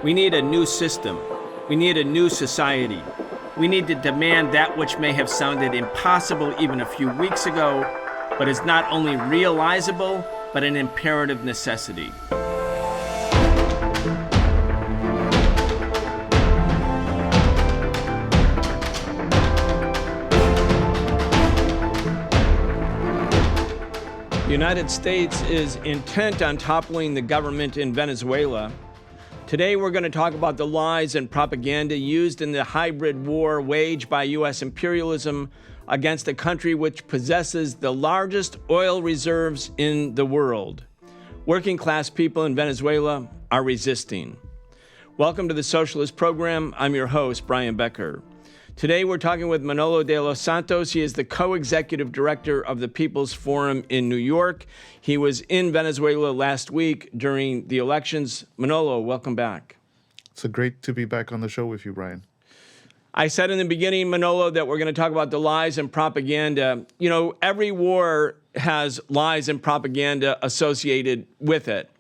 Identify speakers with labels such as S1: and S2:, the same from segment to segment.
S1: We need a new system. We need a new society. We need to demand that which may have sounded impossible even a few weeks ago, but is not only realizable, but an imperative necessity. The United States is intent on toppling the government in Venezuela. Today, we're going to talk about the lies and propaganda used in the hybrid war waged by U.S. imperialism against a country which possesses the largest oil reserves in the world. Working class people in Venezuela are resisting. Welcome to the Socialist Program. I'm your host, Brian Becker. Today, we're talking with Manolo De Los Santos. He is the co-executive director of the People's Forum in New York. He was in Venezuela last week during the elections. Manolo, welcome back.
S2: It's great to be back on the show with you, Brian.
S1: I said in the beginning, Manolo, that we're going to talk about the lies and propaganda. You know, every war has lies and propaganda associated with it.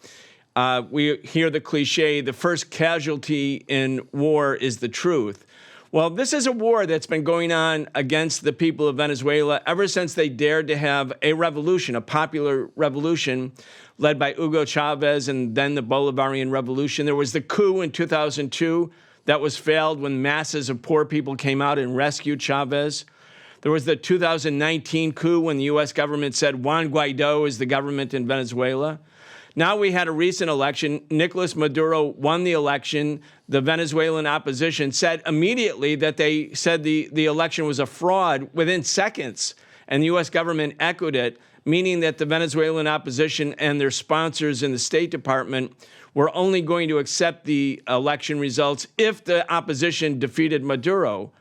S1: We hear the cliche, the first casualty in war is the truth. Well, this is a war that's been going on against the people of Venezuela ever since they dared to have a revolution, a popular revolution led by Hugo Chavez and then the Bolivarian Revolution. There was the coup in 2002 that was failed when masses of poor people came out and rescued Chavez. There was the 2019 coup when the U.S. government said Juan Guaido is the government in Venezuela. Now we had a recent election. Nicolas Maduro won the election. The Venezuelan opposition said immediately that they said the election was a fraud within seconds, and the U.S. government echoed it, meaning that the Venezuelan opposition and their sponsors in the State Department were only going to accept the election results if the opposition defeated Maduro.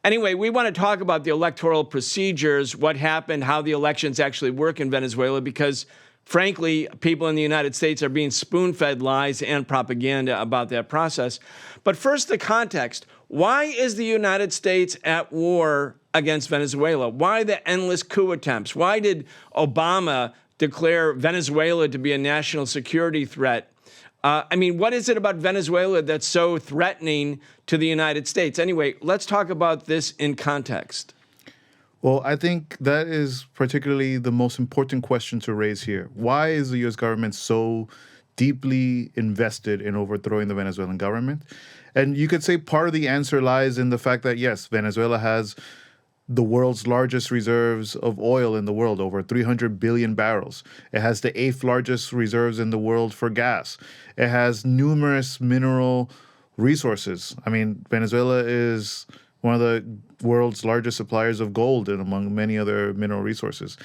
S1: Anyway, we want to talk about the electoral procedures, what happened, how the elections actually work in Venezuela, because frankly, people in the United States are being spoon-fed lies and propaganda about that process. But first, the context. Why is the United States at war against Venezuela? Why the endless coup attempts? Why did Obama declare Venezuela to be a national security threat? What is it about Venezuela that's so threatening to the United States? Anyway, let's talk about this in context.
S2: Well, I think that is particularly the most important question to raise here. Why is the U.S. government so deeply invested in overthrowing the Venezuelan government? And you could say part of the answer lies in the fact that, yes, Venezuela has the world's largest reserves of oil in the world, over 300 billion barrels. It has the 8th largest reserves in the world for gas. It has numerous mineral resources. Venezuela is one of the world's largest suppliers of gold and among many other mineral resources.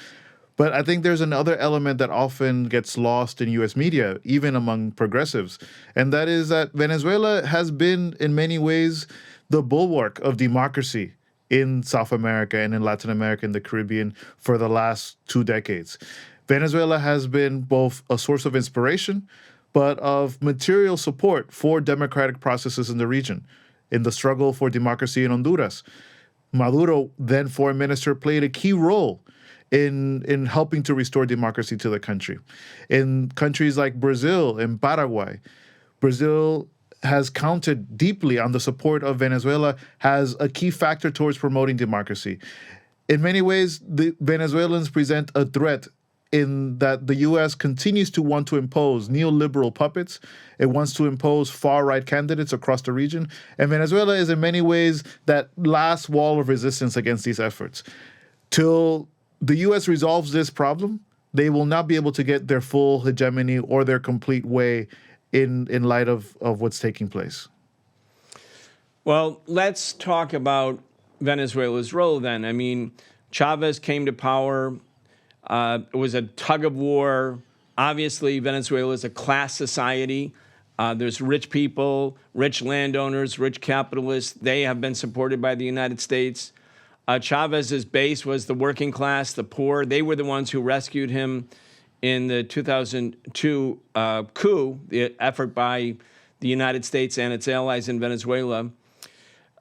S2: But I think there's another element that often gets lost in U.S. media, even among progressives, and that is that Venezuela has been, in many ways, the bulwark of democracy in South America and in Latin America and the Caribbean for the last 2 decades. Venezuela has been both a source of inspiration, but of material support for democratic processes in the region. In the struggle for democracy in Honduras, Maduro, then foreign minister, played a key role in helping to restore democracy to the country. In countries like Brazil and Paraguay, Brazil has counted deeply on the support of Venezuela as a key factor towards promoting democracy. In many ways, the Venezuelans present a threat in that the U.S. continues to want to impose neoliberal puppets. It wants to impose far-right candidates across the region. And Venezuela is in many ways that last wall of resistance against these efforts. Till the U.S. resolves this problem, they will not be able to get their full hegemony or their complete way in light of what's taking place.
S1: Well, let's talk about Venezuela's role then. Chavez came to power. It was a tug of war. Obviously, Venezuela is a class society. There's rich people, rich landowners, rich capitalists. They have been supported by the United States. Chavez's base was the working class, the poor. They were the ones who rescued him in the 2002 coup, the effort by the United States and its allies in Venezuela.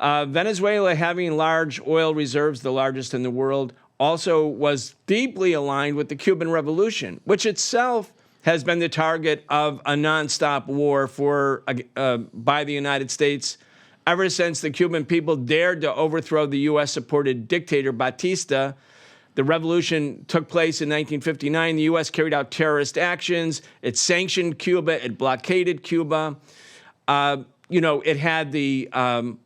S1: Venezuela, having large oil reserves, the largest in the world, also was deeply aligned with the Cuban Revolution, which itself has been the target of a nonstop war by the United States ever since the Cuban people dared to overthrow the U.S.-supported dictator Batista. The revolution took place in 1959. The U.S. carried out terrorist actions. It sanctioned Cuba. It blockaded Cuba. It had the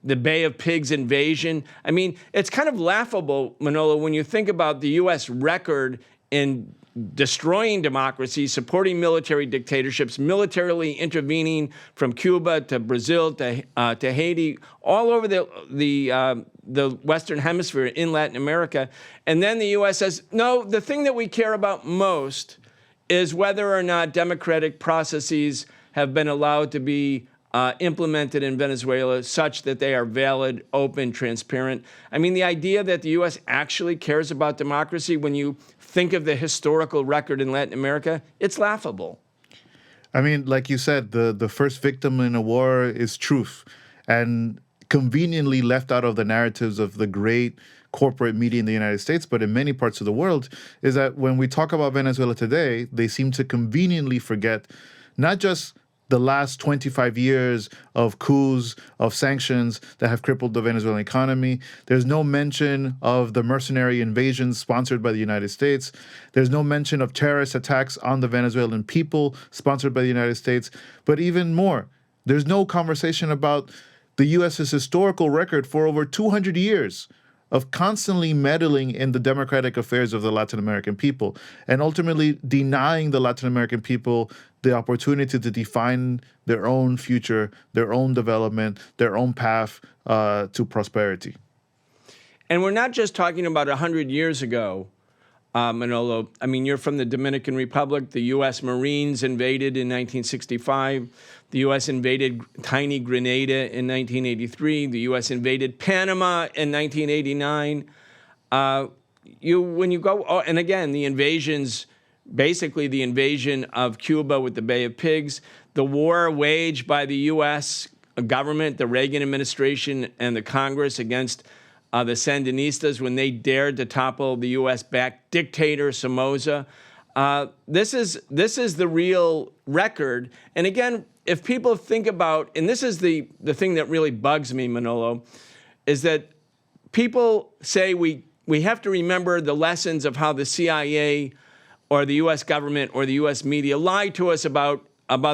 S1: Bay of Pigs invasion. I mean, it's kind of laughable, Manolo, when you think about the U.S. record in destroying democracy, supporting military dictatorships, militarily intervening from Cuba to Brazil to Haiti, all over the Western Hemisphere in Latin America. And then the U.S. says, no, the thing that we care about most is whether or not democratic processes have been allowed to be implemented in Venezuela such that they are valid, open, transparent. I mean, the idea that the U.S. actually cares about democracy when you think of the historical record in Latin America, it's laughable.
S2: I mean, like you said, the first victim in a war is truth, and conveniently left out of the narratives of the great corporate media in the United States, but in many parts of the world, is that when we talk about Venezuela today, they seem to conveniently forget not just the last 25 years of coups, of sanctions that have crippled the Venezuelan economy. There's no mention of the mercenary invasions sponsored by the United States. There's no mention of terrorist attacks on the Venezuelan people sponsored by the United States. But even more, there's no conversation about the U.S.'s historical record for over 200 years of constantly meddling in the democratic affairs of the Latin American people and ultimately denying the Latin American people the opportunity to define their own future, their own development, their own path to prosperity.
S1: And we're not just talking about 100 years ago, Manolo. I mean, you're from the Dominican Republic. The U.S. Marines invaded in 1965. The U.S. invaded tiny Grenada in 1983. The U.S. invaded Panama in 1989. And again, the invasions, basically the invasion of Cuba with the Bay of Pigs, the war waged by the U.S. government, the Reagan administration, and the Congress against the Sandinistas when they dared to topple the U.S.-backed dictator Somoza. This is the real record. And again, if people think about, and this is the thing that really bugs me, Manolo, is that people say we have to remember the lessons of how the CIA or the U.S. government or the U.S. media lied to us about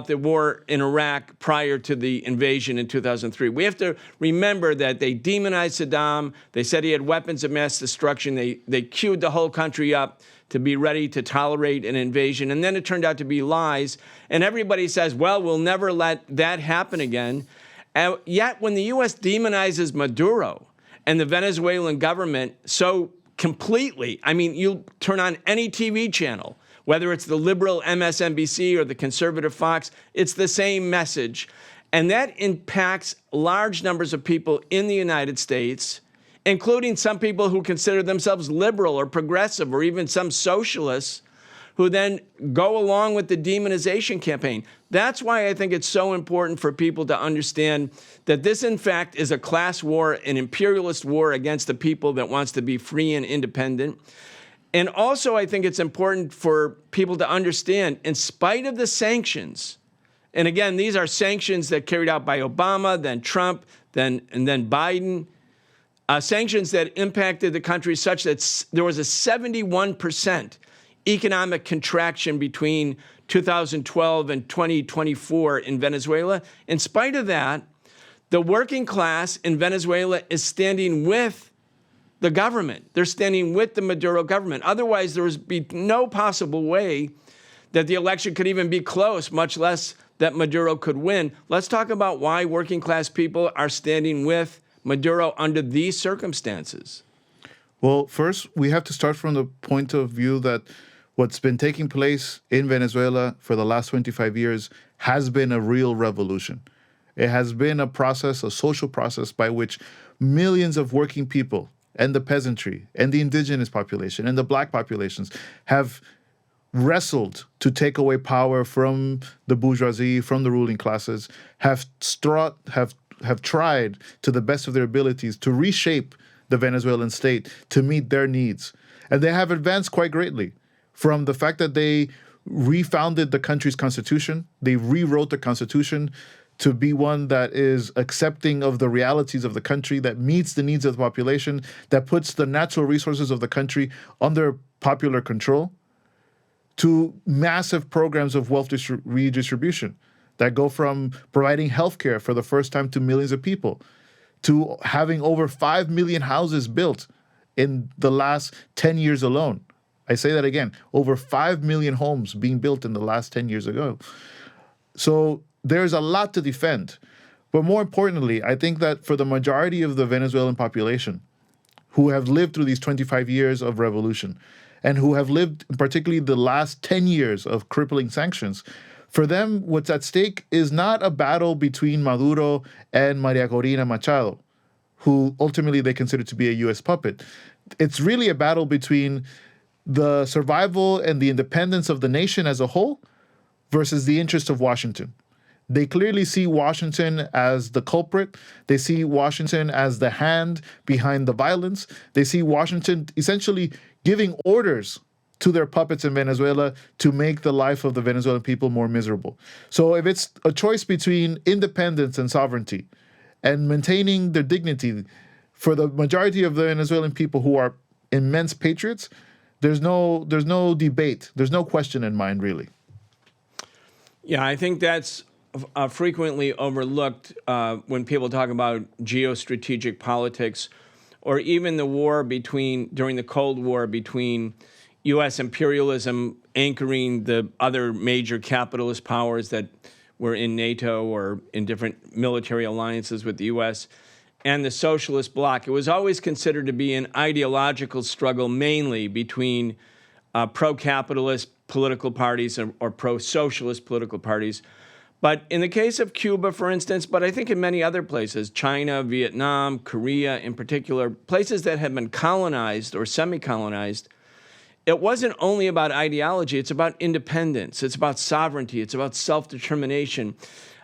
S1: the war in Iraq prior to the invasion in 2003. We have to remember that they demonized Saddam. They said he had weapons of mass destruction. They queued the whole country up to be ready to tolerate an invasion. And then it turned out to be lies. And everybody says, well, we'll never let that happen again. Yet when the U.S. demonizes Maduro and the Venezuelan government so completely, I mean, you turn on any TV channel, whether it's the liberal MSNBC or the conservative Fox, it's the same message. And that impacts large numbers of people in the United States, including some people who consider themselves liberal or progressive or even some socialists who then go along with the demonization campaign. That's why I think it's so important for people to understand that this, in fact, is a class war, an imperialist war against the people that wants to be free and independent. And also, I think it's important for people to understand, in spite of the sanctions, and again, these are sanctions that carried out by Obama, then Trump, and then Biden, sanctions that impacted the country such that there was a 71% economic contraction between 2012 and 2024 in Venezuela. In spite of that, the working class in Venezuela is standing with the government. They're standing with the Maduro government. Otherwise, there would be no possible way that the election could even be close, much less that Maduro could win. Let's talk about why working class people are standing with Maduro under these circumstances.
S2: Well, first, we have to start from the point of view that what's been taking place in Venezuela for the last 25 years has been a real revolution. It has been a process, a social process by which millions of working people and the peasantry and the indigenous population and the black populations have wrestled to take away power from the bourgeoisie, from the ruling classes, have tried to the best of their abilities to reshape the Venezuelan state to meet their needs. And they have advanced quite greatly from the fact that they refounded the country's constitution. They rewrote the constitution to be one that is accepting of the realities of the country, that meets the needs of the population, that puts the natural resources of the country under popular control, to massive programs of wealth redistribution that go from providing healthcare for the first time to millions of people, to having over 5 million houses built in the last 10 years alone. I say that again, over 5 million homes being built in the last 10 years ago. So there's a lot to defend. But more importantly, I think that for the majority of the Venezuelan population who have lived through these 25 years of revolution and who have lived particularly the last 10 years of crippling sanctions, for them, what's at stake is not a battle between Maduro and Maria Corina Machado, who ultimately they consider to be a U.S. puppet. It's really a battle between the survival and the independence of the nation as a whole versus the interest of Washington. They clearly see Washington as the culprit. They see Washington as the hand behind the violence. They see Washington essentially giving orders to their puppets in Venezuela to make the life of the Venezuelan people more miserable. So if it's a choice between independence and sovereignty and maintaining their dignity for the majority of the Venezuelan people who are immense patriots, there's no debate. There's no question in mind, really.
S1: Yeah, I think that's frequently overlooked when people talk about geostrategic politics, or even the war during the Cold War between U.S. imperialism anchoring the other major capitalist powers that were in NATO or in different military alliances with the U.S., and the socialist bloc. It was always considered to be an ideological struggle mainly between pro-capitalist political parties or pro-socialist political parties. But in the case of Cuba, for instance, but I think in many other places, China, Vietnam, Korea in particular, places that have been colonized or semi-colonized, it wasn't only about ideology, it's about independence, it's about sovereignty, it's about self-determination.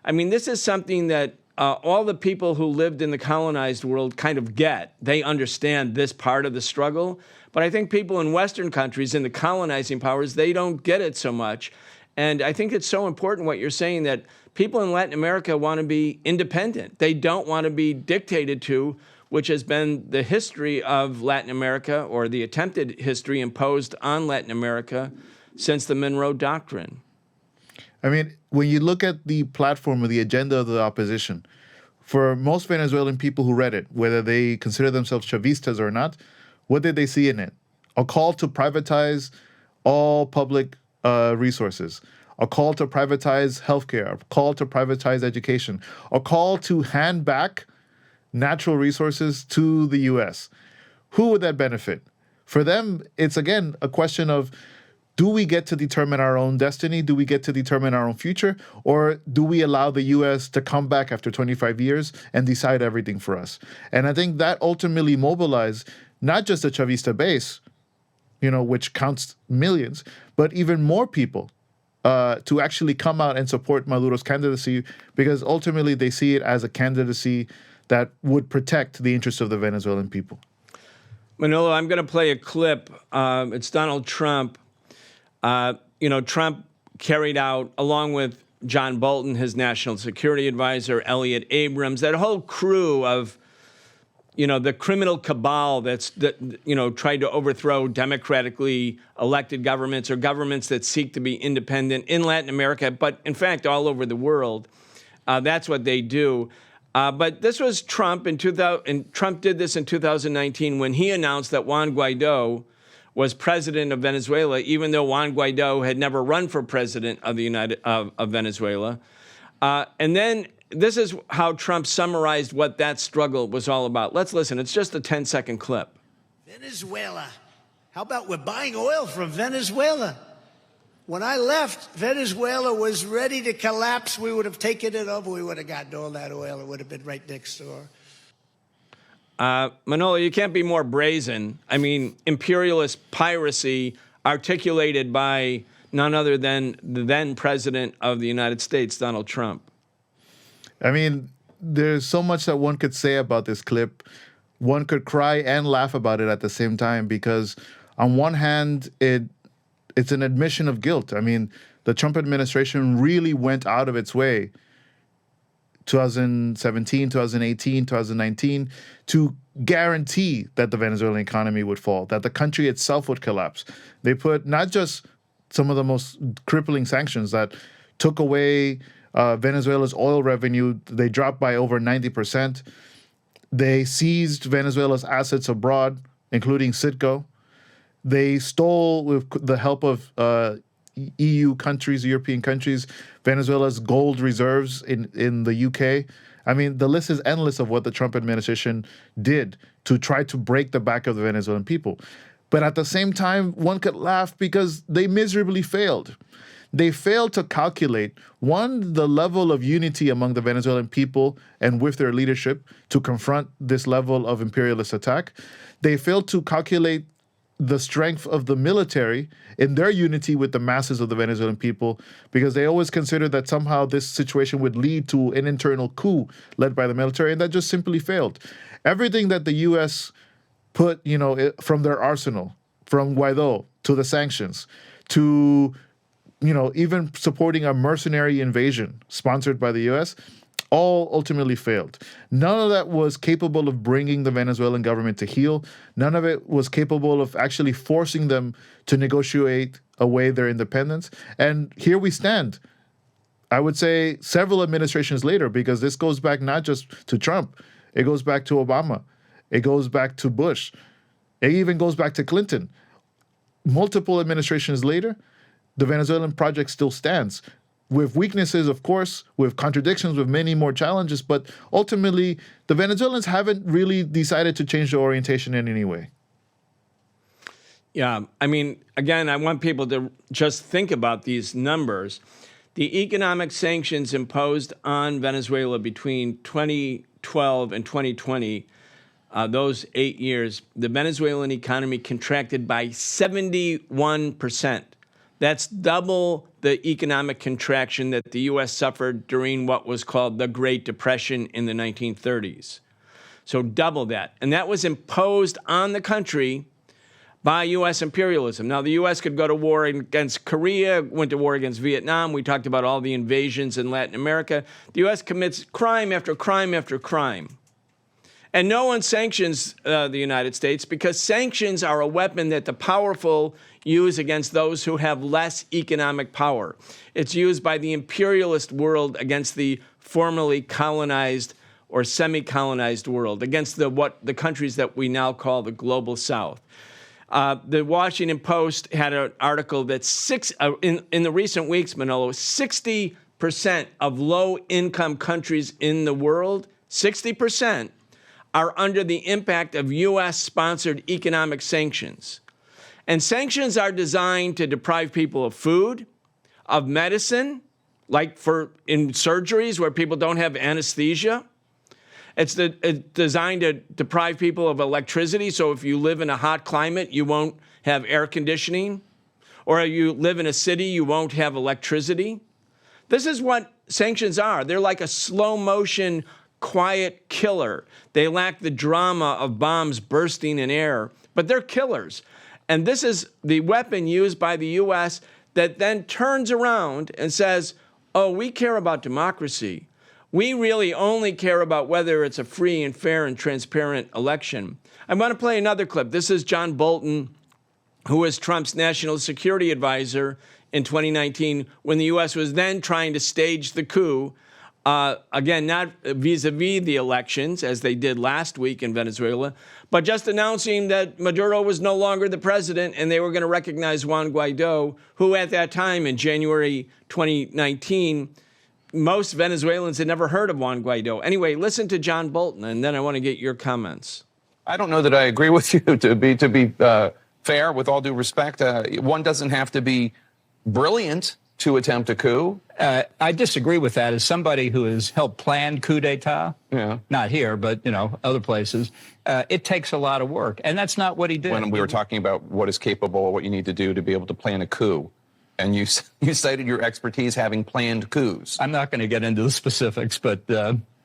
S1: I mean, this is something that all the people who lived in the colonized world kind of get. They understand this part of the struggle. But I think people in Western countries, in the colonizing powers, they don't get it so much. And I think it's so important what you're saying, that people in Latin America want to be independent. They don't want to be dictated to, which has been the history of Latin America, or the attempted history imposed on Latin America since the Monroe Doctrine.
S2: I mean, when you look at the platform or the agenda of the opposition, for most Venezuelan people who read it, whether they consider themselves Chavistas or not, what did they see in it? A call to privatize all public resources, a call to privatize healthcare, a call to privatize education, a call to hand back natural resources to the U.S. Who would that benefit? For them, it's again a question of, do we get to determine our own destiny? Do we get to determine our own future? Or do we allow the U.S. to come back after 25 years and decide everything for us? And I think that ultimately mobilized not just the Chavista base, which counts millions, but even more people to actually come out and support Maduro's candidacy, because ultimately they see it as a candidacy that would protect the interests of the Venezuelan people.
S1: Manolo, I'm going to play a clip. It's Donald Trump. Trump carried out, along with John Bolton, his national security advisor, Elliot Abrams, that whole crew of, the criminal cabal that tried to overthrow democratically elected governments or governments that seek to be independent in Latin America, but in fact all over the world. That's what they do. But this was Trump in 2000, and Trump did this in 2019 when he announced that Juan Guaido was president of Venezuela, even though Juan Guaido had never run for president of of Venezuela. And then this is how Trump summarized what that struggle was all about. Let's listen. It's just a 10-second clip.
S3: Venezuela. How about we're buying oil from Venezuela? When I left, Venezuela was ready to collapse. We would have taken it over. We would have gotten all that oil. It would have been right next door.
S1: Manolo, you can't be more brazen. I mean, imperialist piracy articulated by none other than the then president of the United States, Donald Trump. I
S2: mean, there's so much that one could say about this clip. One could cry and laugh about it at the same time, because on one hand, it it's an admission of guilt. I mean, the Trump administration really went out of its way 2017, 2018, 2019 to guarantee that the Venezuelan economy would fall, that the country itself would collapse. They put not just some of the most crippling sanctions that took away Venezuela's oil revenue. They dropped by over 90%. They seized Venezuela's assets abroad, including Citgo. They stole, with the help of EU countries, European countries, Venezuela's gold reserves in the UK. I mean, the list is endless of what the Trump administration did to try to break the back of the Venezuelan people. But at the same time, one could laugh because they miserably failed. They failed to calculate, one, the level of unity among the Venezuelan people and with their leadership to confront this level of imperialist attack. They failed to calculate the strength of the military in their unity with the masses of the Venezuelan people, because they always considered that somehow this situation would lead to an internal coup led by the military, and that just simply failed. Everything that the U.S. put, from their arsenal, from Guaido to the sanctions, to, even supporting a mercenary invasion sponsored by the U.S., all ultimately failed. None of that was capable of bringing the Venezuelan government to heel. None of it was capable of actually forcing them to negotiate away their independence. And here we stand, I would say several administrations later, because this goes back not just to Trump. It goes back to Obama. It goes back to Bush. It even goes back to Clinton. Multiple administrations later, the Venezuelan project still stands. With weaknesses, of course, with contradictions, with many more challenges, but ultimately, the Venezuelans haven't really decided to change their orientation in any way.
S1: Yeah, I mean, again, I want people to just think about these numbers. The economic sanctions imposed on Venezuela between 2012 and 2020, those 8 years, the Venezuelan economy contracted by 71%. That's double the economic contraction that the U.S. suffered during what was called the Great Depression in the 1930s. So double that. And that was imposed on the country by U.S. imperialism. Now, the U.S. could go to war against Korea, went to war against Vietnam. We talked about all the invasions in Latin America. The U.S. commits crime after crime after crime. And no one sanctions the United States because sanctions are a weapon that the powerful use against those who have less economic power. It's used by the imperialist world against the formerly colonized or semi-colonized world, against the countries that we now call the global South. The Washington Post had an article that in the recent weeks, Manolo, 60% of low-income countries in the world, 60%, are under the impact of U.S.-sponsored economic sanctions. And sanctions are designed to deprive people of food, of medicine, like in surgeries where people don't have anesthesia. It's designed to deprive people of electricity, so if you live in a hot climate, you won't have air conditioning. Or you live in a city, you won't have electricity. This is what sanctions are. They're like a slow-motion quiet killer. They lack the drama of bombs bursting in air, but they're killers. And this is the weapon used by the U.S. that then turns around and says, oh, we care about democracy. We really only care about whether it's a free and fair and transparent election. I want to play another clip. This is John Bolton, who was Trump's national security advisor in 2019 when the U.S. was then trying to stage the coup. Again, not vis-a-vis the elections, as they did last week in Venezuela, but just announcing that Maduro was no longer the president and they were going to recognize Juan Guaido, who at that time in January 2019, most Venezuelans had never heard of Juan Guaido. Anyway, listen to John Bolton, and then I want to get your comments.
S4: I don't know that I agree with you, to be fair, with all due respect. One doesn't have to be brilliant to attempt a coup.
S5: I disagree with that. As somebody who has helped plan coup d'etat, not here, but other places, it takes a lot of work, and that's not what he did.
S4: When we were talking about what is capable, what you need to do to be able to plan a coup, and you cited your expertise having planned coups.
S5: I'm not going to get into the specifics, but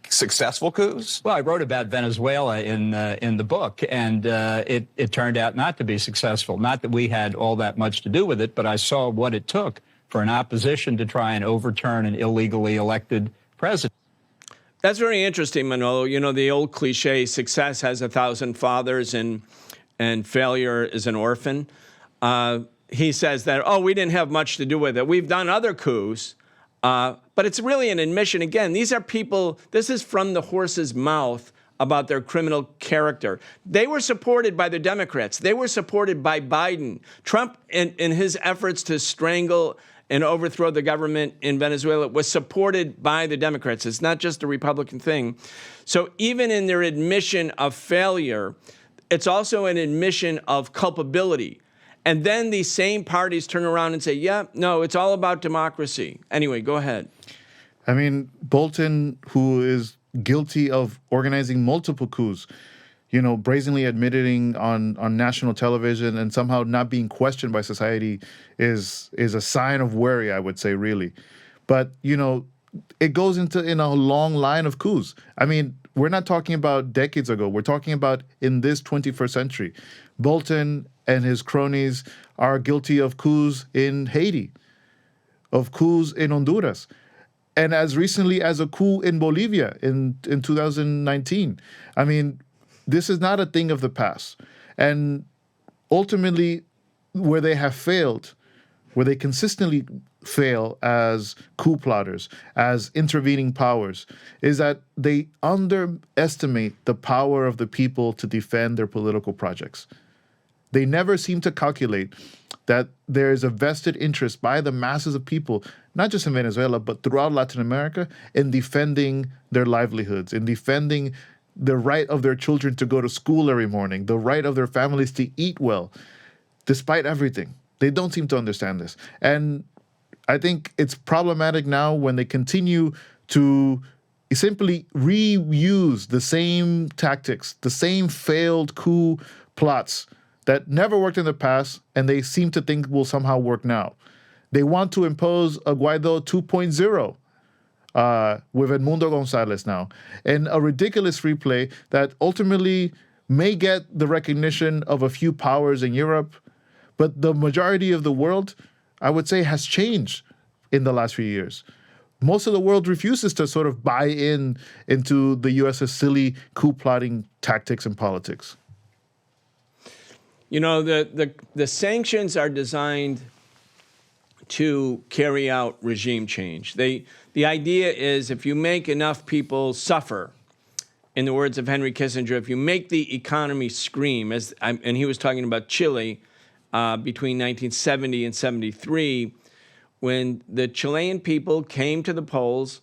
S4: successful coups?
S5: Well, I wrote about Venezuela in the book, and it turned out not to be successful. Not that we had all that much to do with it, but I saw what it took for an opposition to try and overturn an illegally elected president.
S1: That's very interesting, Manolo. You know, the old cliche, success has 1,000 fathers and failure is an orphan. He says that, oh, we didn't have much to do with it. We've done other coups, but it's really an admission. Again, these are people, this is from the horse's mouth about their criminal character. They were supported by the Democrats. They were supported by Biden. Trump, in his efforts to strangle and overthrow the government in Venezuela, was supported by the Democrats. It's not just a Republican thing. So even in their admission of failure, it's also an admission of culpability. And then these same parties turn around and say, yeah, no, it's all about democracy. Anyway, go ahead.
S2: I mean, Bolton, who is guilty of organizing multiple coups, you know, brazenly admitting on national television and somehow not being questioned by society is a sign of worry, I would say, really. But, you know, it goes in a long line of coups. I mean, we're not talking about decades ago. We're talking about in this 21st century. Bolton and his cronies are guilty of coups in Haiti, of coups in Honduras, and as recently as a coup in Bolivia in 2019. I mean, this is not a thing of the past. And ultimately, where they have failed, where they consistently fail as coup plotters, as intervening powers, is that they underestimate the power of the people to defend their political projects. They never seem to calculate that there is a vested interest by the masses of people, not just in Venezuela, but throughout Latin America, in defending their livelihoods, in defending the right of their children to go to school every morning, the right of their families to eat well, despite everything. They don't seem to understand this. And I think it's problematic now when they continue to simply reuse the same tactics, the same failed coup plots that never worked in the past, and they seem to think will somehow work now. They want to impose a Guaido 2.0 with Edmundo Gonzalez now, and a ridiculous replay that ultimately may get the recognition of a few powers in Europe, but the majority of the world, I would say, has changed in the last few years. Most of the world refuses to sort of buy into the U.S.'s silly coup plotting tactics and politics.
S1: You know, the sanctions are designed to carry out regime change. The idea is if you make enough people suffer, in the words of Henry Kissinger, if you make the economy scream, and he was talking about Chile between 1970 and 73, when the Chilean people came to the polls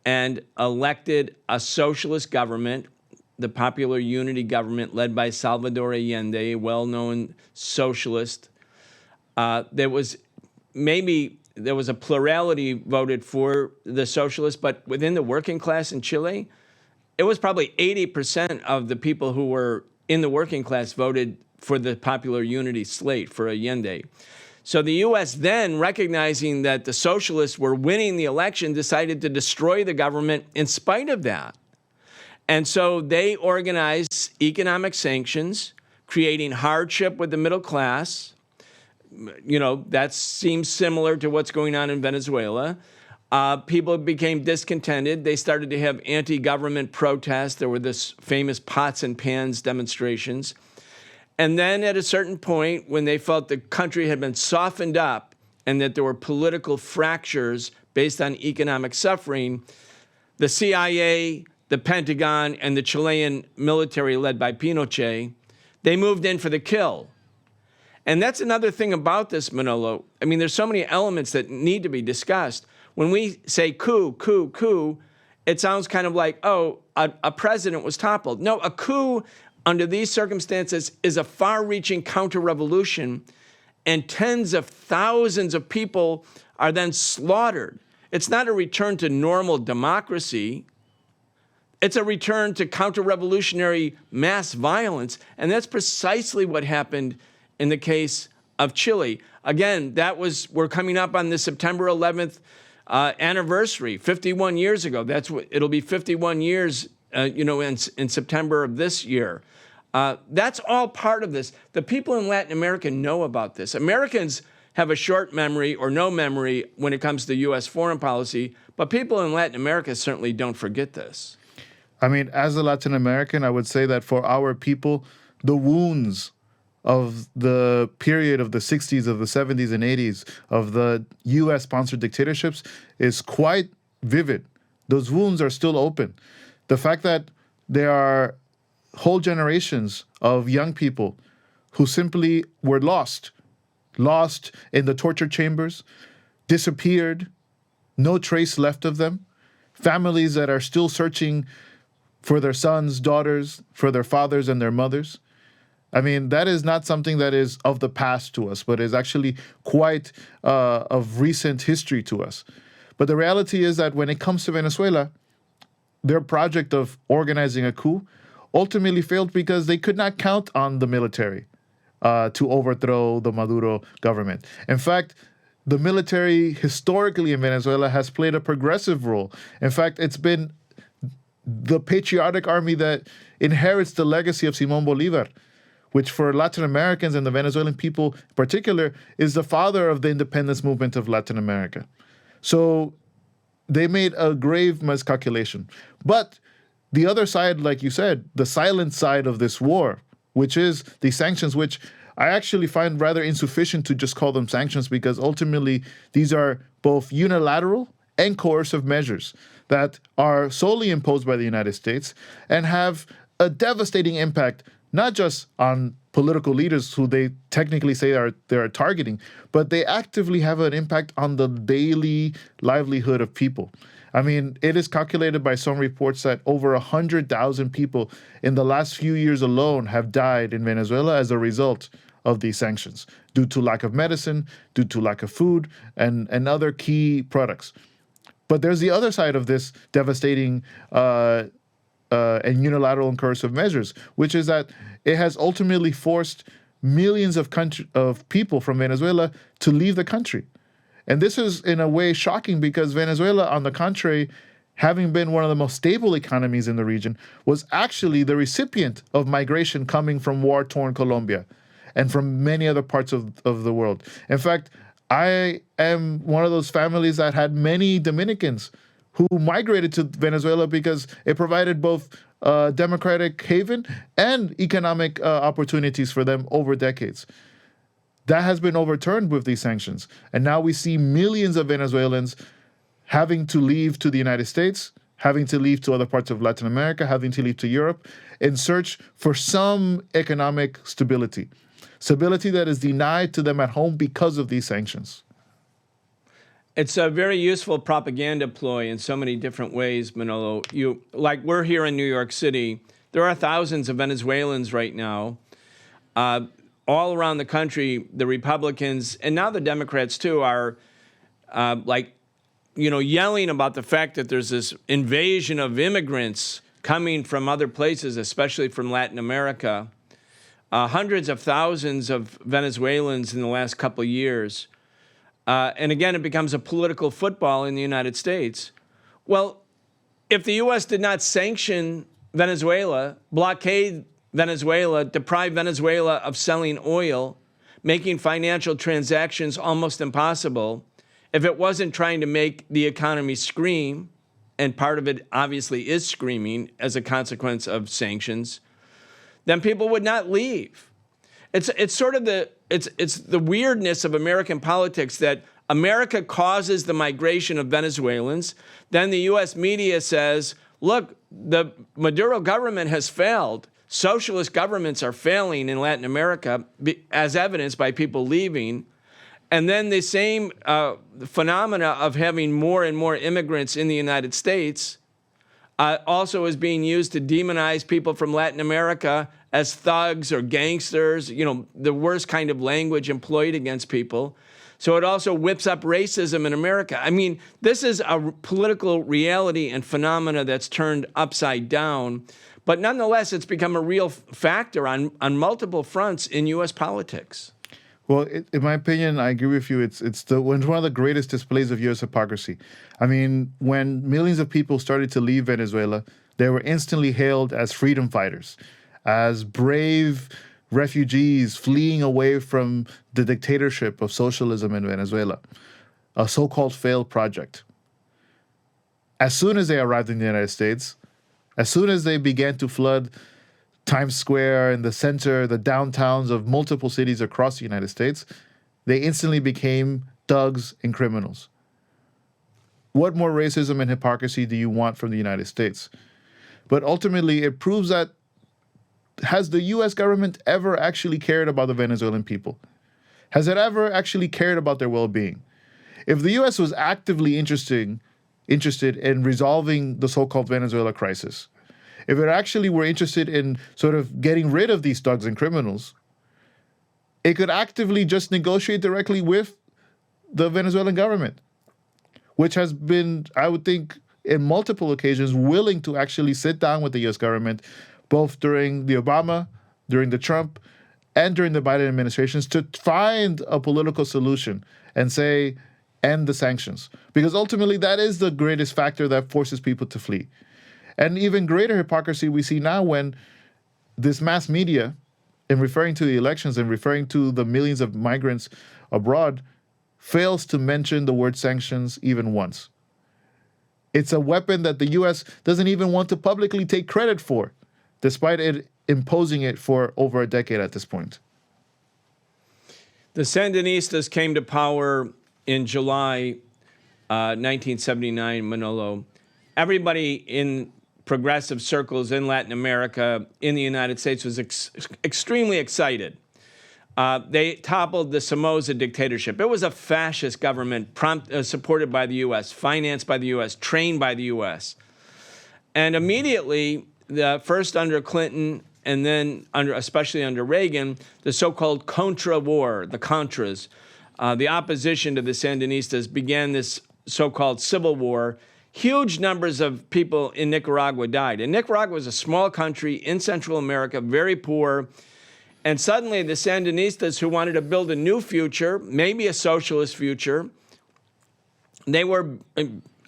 S1: and elected a socialist government, the Popular Unity government led by Salvador Allende, a well-known socialist. There was a plurality voted for the socialists, but within the working class in Chile, it was probably 80% of the people who were in the working class voted for the Popular Unity slate for Allende. So the U.S. then, recognizing that the socialists were winning the election, decided to destroy the government in spite of that. And so they organized economic sanctions, creating hardship with the middle class. You know, that seems similar to what's going on in Venezuela. People became discontented. They started to have anti-government protests. There were this famous pots and pans demonstrations. And then at a certain point, when they felt the country had been softened up and that there were political fractures based on economic suffering, the CIA, the Pentagon, and the Chilean military led by Pinochet, they moved in for the kill. And that's another thing about this, Manolo. I mean, there's so many elements that need to be discussed. When we say coup, coup, coup, it sounds kind of like, oh, a president was toppled. No, a coup under these circumstances is a far-reaching counter-revolution, and tens of thousands of people are then slaughtered. It's not a return to normal democracy. It's a return to counter-revolutionary mass violence, and that's precisely what happened in the case of Chile. Again, we're coming up on the September 11th anniversary, 51 years ago. It'll be 51 years, in September of this year. That's all part of this. The people in Latin America know about this. Americans have a short memory or no memory when it comes to U.S. foreign policy, but people in Latin America certainly don't forget this.
S2: I mean, as a Latin American, I would say that for our people, the wounds of the period of the 60s, of the 70s and 80s, of the U.S.-sponsored dictatorships is quite vivid. Those wounds are still open. The fact that there are whole generations of young people who simply were lost in the torture chambers, disappeared, no trace left of them, families that are still searching for their sons, daughters, for their fathers and their mothers. I mean, that is not something that is of the past to us, but is actually quite of recent history to us. But the reality is that when it comes to Venezuela, their project of organizing a coup ultimately failed because they could not count on the military to overthrow the Maduro government. In fact, the military historically in Venezuela has played a progressive role. In fact, it's been the patriotic army that inherits the legacy of Simón Bolívar, which for Latin Americans and the Venezuelan people in particular is the father of the independence movement of Latin America. So they made a grave miscalculation. But the other side, like you said, the silent side of this war, which is the sanctions, which I actually find rather insufficient to just call them sanctions because ultimately these are both unilateral and coercive measures that are solely imposed by the United States and have a devastating impact, not just on political leaders who they technically say they are targeting, but they actively have an impact on the daily livelihood of people. I mean, it is calculated by some reports that over 100,000 people in the last few years alone have died in Venezuela as a result of these sanctions, due to lack of medicine, due to lack of food, and other key products. But there's the other side of this devastating and unilateral and coercive measures, which is that it has ultimately forced millions of people from Venezuela to leave the country. And this is in a way shocking because Venezuela, on the contrary, having been one of the most stable economies in the region, was actually the recipient of migration coming from war-torn Colombia and from many other parts of the world. In fact, I am one of those families that had many Dominicans who migrated to Venezuela because it provided both democratic haven and economic opportunities for them over decades. That has been overturned with these sanctions. And now we see millions of Venezuelans having to leave to the United States, having to leave to other parts of Latin America, having to leave to Europe in search for some economic stability. Stability that is denied to them at home because of these sanctions.
S1: It's a very useful propaganda ploy in so many different ways, Manolo. We're here in New York City. There are thousands of Venezuelans right now. All around the country, the Republicans, and now the Democrats too, are yelling about the fact that there's this invasion of immigrants coming from other places, especially from Latin America. Hundreds of thousands of Venezuelans in the last couple of years. And again, it becomes a political football in the United States. Well, if the U.S. did not sanction Venezuela, blockade Venezuela, deprive Venezuela of selling oil, making financial transactions almost impossible, if it wasn't trying to make the economy scream, and part of it obviously is screaming as a consequence of sanctions, then people would not leave. It's sort of the weirdness of American politics that America causes the migration of Venezuelans. Then the U.S. media says, look, the Maduro government has failed. Socialist governments are failing in Latin America, as evidenced by people leaving. And then the same phenomena of having more and more immigrants in the United States also is being used to demonize people from Latin America as thugs or gangsters, the worst kind of language employed against people. So it also whips up racism in America. I mean, this is a political reality and phenomena that's turned upside down. But nonetheless, it's become a real factor on multiple fronts in U.S. politics.
S2: Well, in my opinion, I agree with you. It's one of the greatest displays of U.S. hypocrisy. I mean, when millions of people started to leave Venezuela, they were instantly hailed as freedom fighters, as brave refugees fleeing away from the dictatorship of socialism in Venezuela, a so-called failed project. As soon as they arrived in the United States, as soon as they began to flood Times Square and the center, the downtowns of multiple cities across the United States, they instantly became thugs and criminals. What more racism and hypocrisy do you want from the United States? But ultimately, it proves that has the U.S. government ever actually cared about the Venezuelan people? Has it ever actually cared about their well-being? If the U.S. was actively interested in resolving the so-called Venezuela crisis, if it actually were interested in sort of getting rid of these thugs and criminals, it could actively just negotiate directly with the Venezuelan government, which has been, I would think, in multiple occasions, willing to actually sit down with the U.S. government, both during the Obama, during the Trump, and during the Biden administrations, to find a political solution and say, end the sanctions. Because ultimately, that is the greatest factor that forces people to flee. And even greater hypocrisy we see now when this mass media, in referring to the elections and referring to the millions of migrants abroad, fails to mention the word sanctions even once. It's a weapon that the U.S. doesn't even want to publicly take credit for, despite it imposing it for over a decade at this point.
S1: The Sandinistas came to power in July 1979, Manolo. Everybody in progressive circles in Latin America, in the United States, was extremely excited. They toppled the Somoza dictatorship. It was a fascist government supported by the U.S., financed by the U.S., trained by the U.S. And immediately, first under Clinton and then especially under Reagan, the so-called Contra War, the Contras, the opposition to the Sandinistas, began this so-called civil war. Huge numbers of people in Nicaragua died. And Nicaragua was a small country in Central America, very poor. And suddenly the Sandinistas, who wanted to build a new future, maybe a socialist future, they were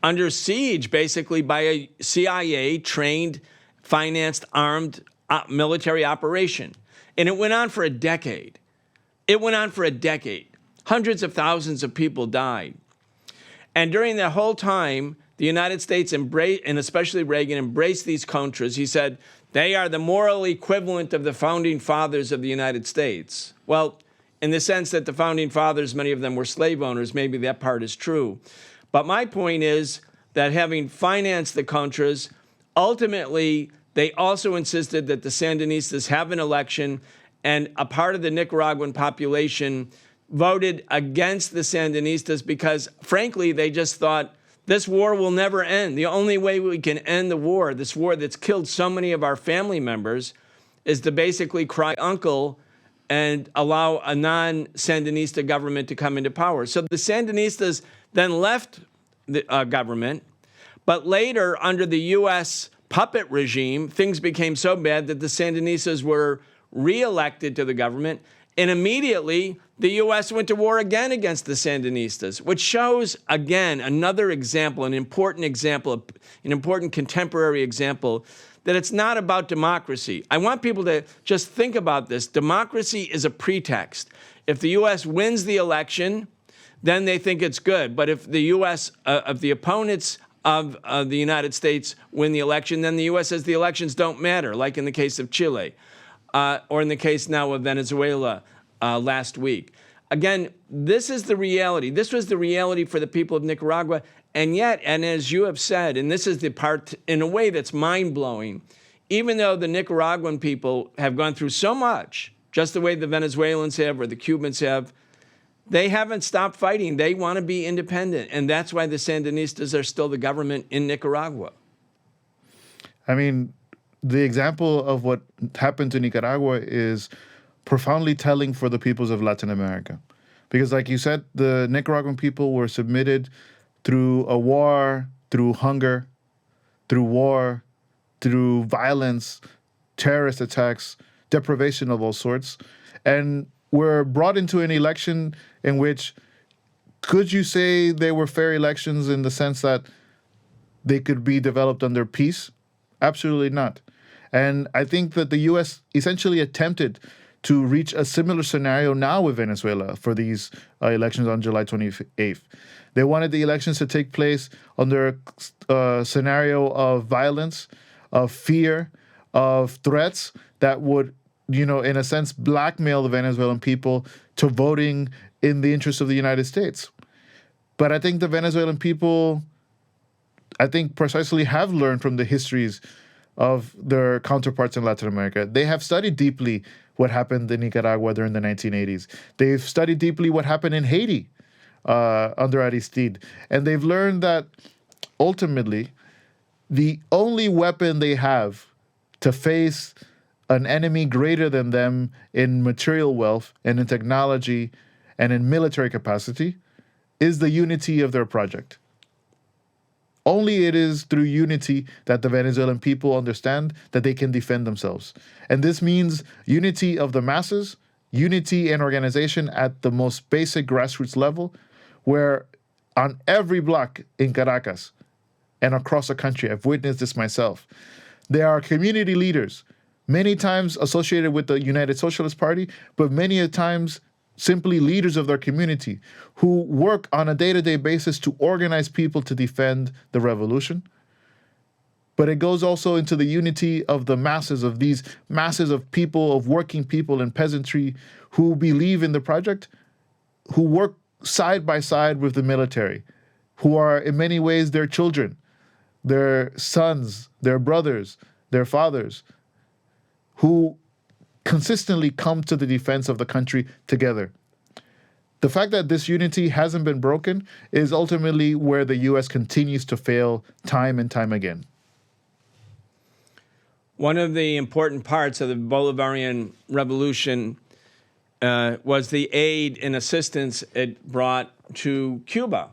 S1: under siege basically by a CIA-trained, financed, armed military operation. And it went on for a decade. Hundreds of thousands of people died. And during that whole time, the United States embraced, and especially Reagan, embraced these Contras. He said, they are the moral equivalent of the founding fathers of the United States. Well, in the sense that the founding fathers, many of them were slave owners, maybe that part is true. But my point is that having financed the Contras, ultimately, they also insisted that the Sandinistas have an election, and a part of the Nicaraguan population voted against the Sandinistas because, frankly, they just thought, this war will never end. The only way we can end the war, this war that's killed so many of our family members, is to basically cry uncle and allow a non-Sandinista government to come into power. So the Sandinistas then left the government, but later, under the U.S. puppet regime, things became so bad that the Sandinistas were reelected to the government, and immediately the U.S. went to war again against the Sandinistas, which shows, again, another example, an important contemporary example, that it's not about democracy. I want people to just think about this. Democracy is a pretext. If the U.S. wins the election, then they think it's good. But if the U.S., if the opponents of the United States win the election, then the U.S. says the elections don't matter, like in the case of Chile, or in the case now of Venezuela last week. Again, this is the reality. This was the reality for the people of Nicaragua. And yet, and as you have said, and this is the part in a way that's mind-blowing, even though the Nicaraguan people have gone through so much, just the way the Venezuelans have or the Cubans have, they haven't stopped fighting. They want to be independent. And that's why the Sandinistas are still the government in Nicaragua.
S2: I mean, the example of what happened to Nicaragua is profoundly telling for the peoples of Latin America. Because like you said, the Nicaraguan people were submitted through a war, through hunger, through war, through violence, terrorist attacks, deprivation of all sorts. And were brought into an election in which, could you say they were fair elections in the sense that they could be developed under peace? Absolutely not. And I think that the U.S. essentially attempted to reach a similar scenario now with Venezuela for these elections on July 28th. They wanted the elections to take place under a scenario of violence, of fear, of threats that would, in a sense, blackmail the Venezuelan people to voting in the interest of the United States. But I think the Venezuelan people, precisely have learned from the histories of their counterparts in Latin America. They have studied deeply what happened in Nicaragua during the 1980s. They've studied deeply what happened in Haiti under Aristide. And they've learned that ultimately the only weapon they have to face an enemy greater than them in material wealth and in technology and in military capacity is the unity of their project. Only it is through unity that the Venezuelan people understand that they can defend themselves. And this means unity of the masses, unity and organization at the most basic grassroots level, where on every block in Caracas and across the country, I've witnessed this myself, there are community leaders, many times associated with the United Socialist Party, but many a times simply leaders of their community who work on a day-to-day basis to organize people to defend the revolution. But it goes also into the unity of the masses, of these masses of people, of working people and peasantry who believe in the project, who work side by side with the military, who are in many ways their children, their sons, their brothers, their fathers, who consistently come to the defense of the country together. The fact that this unity hasn't been broken is ultimately where the U.S. continues to fail time and time again.
S1: One of the important parts of the Bolivarian Revolution was the aid and assistance it brought to Cuba.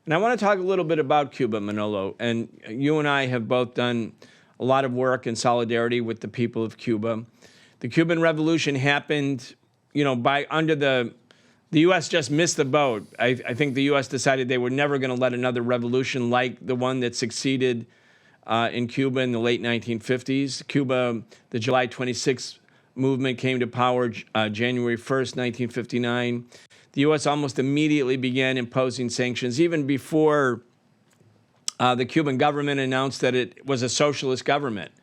S1: And I want to talk a little bit about Cuba, Manolo. And you and I have both done a lot of work in solidarity with the people of Cuba. The Cuban Revolution happened, the U.S. just missed the boat. I think the U.S. decided they were never going to let another revolution like the one that succeeded in Cuba in the late 1950s. Cuba, the July 26th movement came to power January 1st, 1959. The U.S. almost immediately began imposing sanctions, even before the Cuban government announced that it was a socialist government.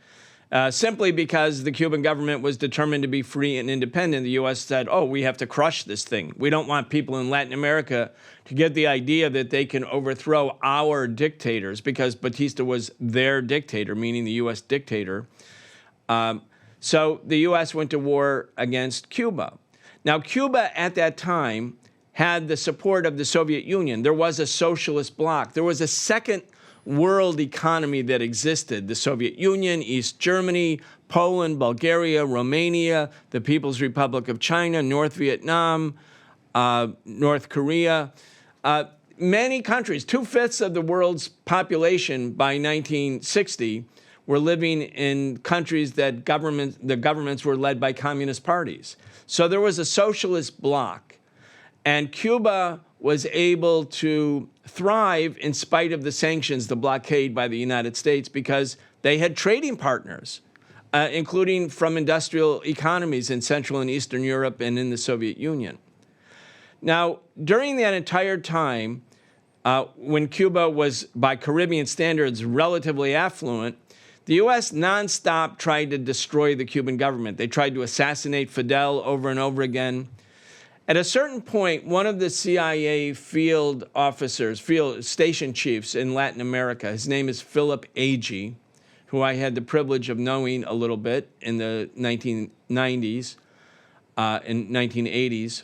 S1: Simply because the Cuban government was determined to be free and independent, the U.S. said, we have to crush this thing. We don't want people in Latin America to get the idea that they can overthrow our dictators, because Batista was their dictator, meaning the U.S. dictator. So the U.S. went to war against Cuba. Now, Cuba at that time had the support of the Soviet Union. There was a socialist bloc. There was a second world economy that existed: the Soviet Union, East Germany, Poland, Bulgaria, Romania, the People's Republic of China, North Vietnam, North Korea. Many countries, 2/5 of the world's population by 1960 were living in countries that the governments were led by communist parties. So there was a socialist bloc, and Cuba was able to thrive in spite of the sanctions, the blockade by the United States, because they had trading partners, including from industrial economies in Central and Eastern Europe and in the Soviet Union. Now, during that entire time, when Cuba was, by Caribbean standards, relatively affluent, the U.S. nonstop tried to destroy the Cuban government. They tried to assassinate Fidel over and over again. At a certain point, one of the CIA field officers, field station chiefs in Latin America, his name is Philip Agee, who I had the privilege of knowing a little bit in the 1990s, and 1980s.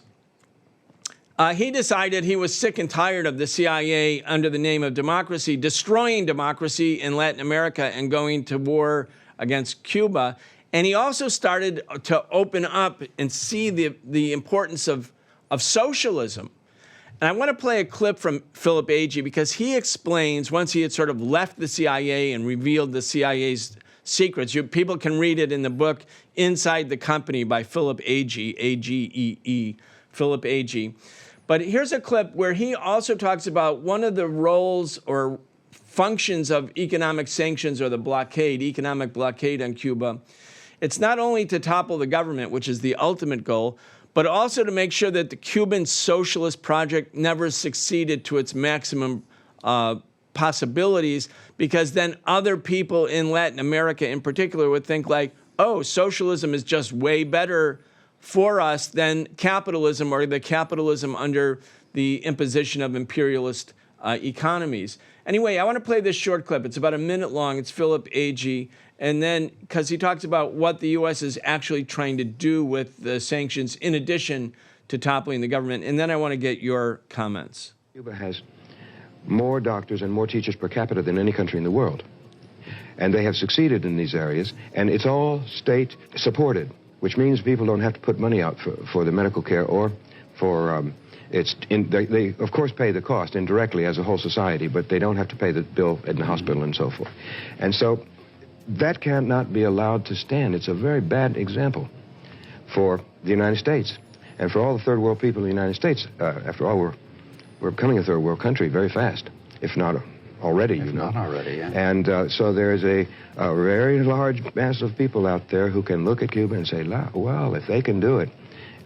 S1: He decided he was sick and tired of the CIA, under the name of democracy, destroying democracy in Latin America and going to war against Cuba. And he also started to open up and see the importance of socialism. And I want to play a clip from Philip Agee, because he explains, once he had sort of left the CIA and revealed the CIA's secrets. People can read it in the book Inside the Company by Philip Agee, A-G-E-E, Philip Agee. But here's a clip where he also talks about one of the roles or functions of economic sanctions or the blockade, economic blockade on Cuba. It's not only to topple the government, which is the ultimate goal, but also to make sure that the Cuban socialist project never succeeded to its maximum possibilities, because then other people in Latin America in particular would think like, oh, socialism is just way better for us than capitalism, or the capitalism under the imposition of imperialist economies. Anyway, I want to play this short clip. It's about a minute long. It's Philip Agee. And then, because he talks about what the U.S. is actually trying to do with the sanctions in addition to toppling the government. And then I want to get your comments.
S6: Cuba has more doctors and more teachers per capita than any country in the world. And they have succeeded in these areas, and it's all state supported, which means people don't have to put money out for the medical care or for, they of course pay the cost indirectly as a whole society, but they don't have to pay the bill in the hospital and so forth. And so that cannot be allowed to stand. It's a very bad example for the United States and for all the third world people in the United States. After all, we're becoming a third world country very fast, if not already, you know.
S7: Not already, yeah.
S6: And so there's a very large mass of people out there who can look at Cuba and say, well, if they can do it,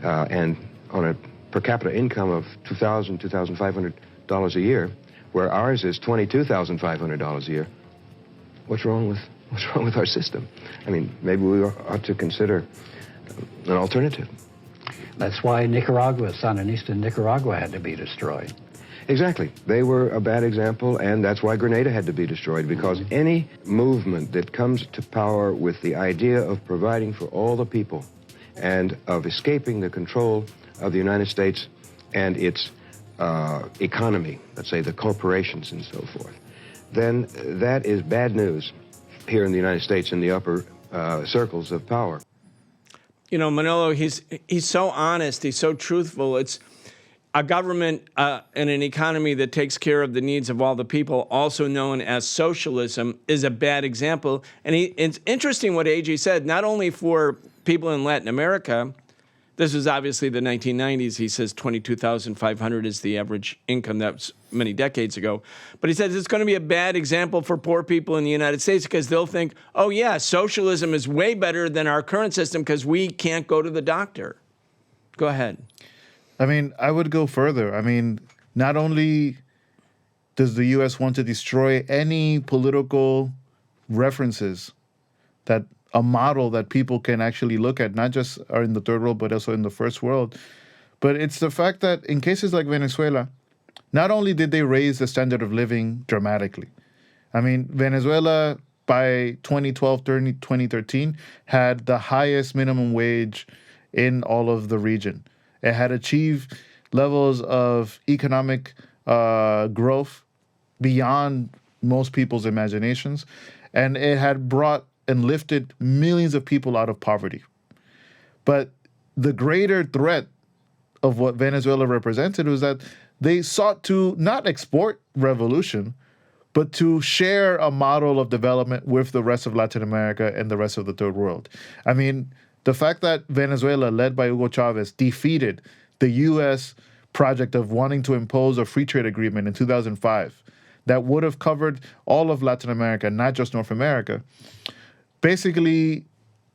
S6: and on a per capita income of $2,000, $2,500 a year, where ours is $22,500 a year, what's wrong with our system? I mean, maybe we ought to consider an alternative.
S7: That's why Nicaragua, Sandinista Nicaragua, had to be destroyed.
S6: Exactly. They were a bad example, and that's why Grenada had to be destroyed, because any movement that comes to power with the idea of providing for all the people and of escaping the control of the United States and its economy, let's say the corporations and so forth, then that is bad news here in the United States in the upper circles of power.
S1: You know, Manolo, he's so honest, he's so truthful. It's a government and an economy that takes care of the needs of all the people, also known as socialism, is a bad example. And it's interesting what Agee said, not only for people in Latin America. This was obviously the 1990s. He says $22,500 is the average income. That was many decades ago. But he says it's going to be a bad example for poor people in the United States, because they'll think, oh, yeah, socialism is way better than our current system because we can't go to the doctor. Go ahead.
S2: I mean, I would go further. I mean, not only does the U.S. want to destroy any political references that a model that people can actually look at, not just are in the third world, but also in the first world. But it's the fact that in cases like Venezuela, not only did they raise the standard of living dramatically. I mean, Venezuela by 2012, 2013 had the highest minimum wage in all of the region. It had achieved levels of economic growth beyond most people's imaginations. And it had brought and lifted millions of people out of poverty. But the greater threat of what Venezuela represented was that they sought to not export revolution, but to share a model of development with the rest of Latin America and the rest of the third world. I mean, the fact that Venezuela, led by Hugo Chavez, defeated the U.S. project of wanting to impose a free trade agreement in 2005 that would have covered all of Latin America, not just North America, basically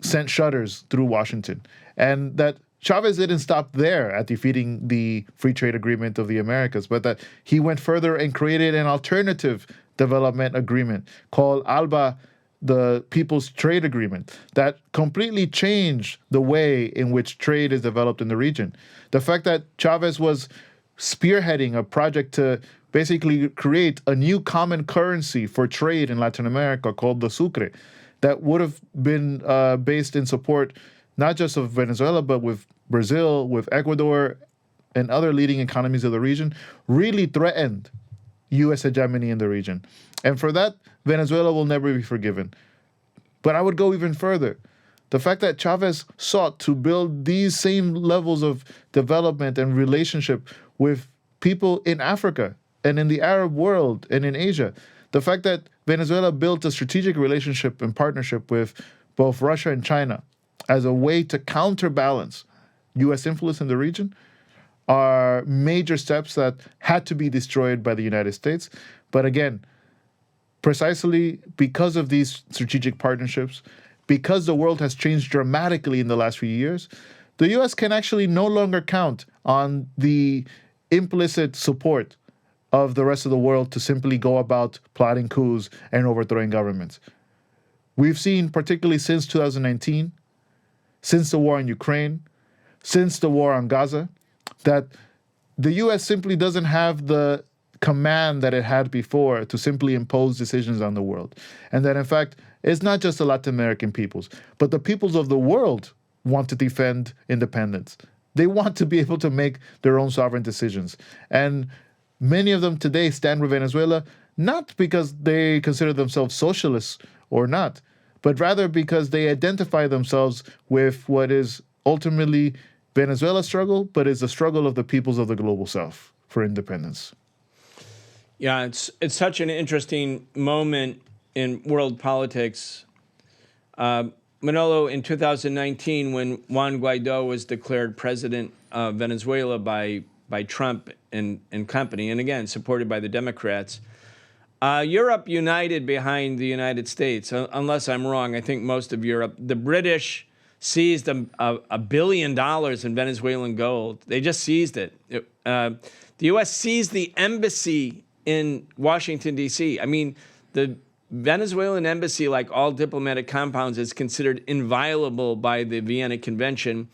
S2: sent shudders through Washington. And that Chavez didn't stop there at defeating the free trade agreement of the Americas, but that he went further and created an alternative development agreement called ALBA, the People's Trade Agreement, that completely changed the way in which trade is developed in the region. The fact that Chavez was spearheading a project to basically create a new common currency for trade in Latin America called the Sucre, that would have been based in support not just of Venezuela, but with Brazil, with Ecuador, and other leading economies of the region, really threatened U.S. hegemony in the region. And for that, Venezuela will never be forgiven. But I would go even further. The fact that Chavez sought to build these same levels of development and relationship with people in Africa and in the Arab world and in Asia, The fact that Venezuela built a strategic relationship and partnership with both Russia and China as a way to counterbalance U.S. influence in the region are major steps that had to be destroyed by the United States. But again, precisely because of these strategic partnerships, because the world has changed dramatically in the last few years, the U.S. can actually no longer count on the implicit support of the rest of the world to simply go about plotting coups and overthrowing governments. We've seen, particularly since 2019, since the war in Ukraine, since the war on Gaza, that the U.S. simply doesn't have the command that it had before to simply impose decisions on the world. And that, in fact, it's not just the Latin American peoples, but the peoples of the world want to defend independence. They want to be able to make their own sovereign decisions. And many of them today stand with Venezuela, not because they consider themselves socialists or not, but rather because they identify themselves with what is ultimately Venezuela's struggle, but is the struggle of the peoples of the global south for independence.
S1: Yeah, it's such an interesting moment in world politics. Manolo, in 2019, when Juan Guaido was declared president of Venezuela by Trump and company, and again, supported by the Democrats, Europe united behind the United States. Unless I'm wrong, I think most of Europe. The British seized $1 billion in Venezuelan gold. They just seized it. The U.S. seized the embassy in Washington, D.C. I mean, the Venezuelan embassy, like all diplomatic compounds, is considered inviolable by the Vienna Convention.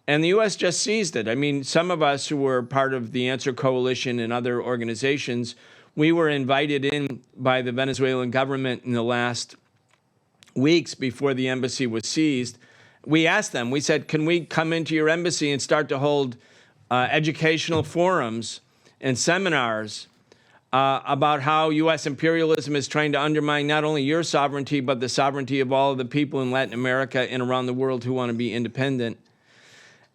S1: And the U.S. just seized it. I mean, some of us who were part of the Answer Coalition and other organizations, we were invited in by the Venezuelan government in the last weeks before the embassy was seized. We asked them, we said, can we come into your embassy and start to hold educational forums and seminars about how U.S. imperialism is trying to undermine not only your sovereignty, but the sovereignty of all of the people in Latin America and around the world who want to be independent.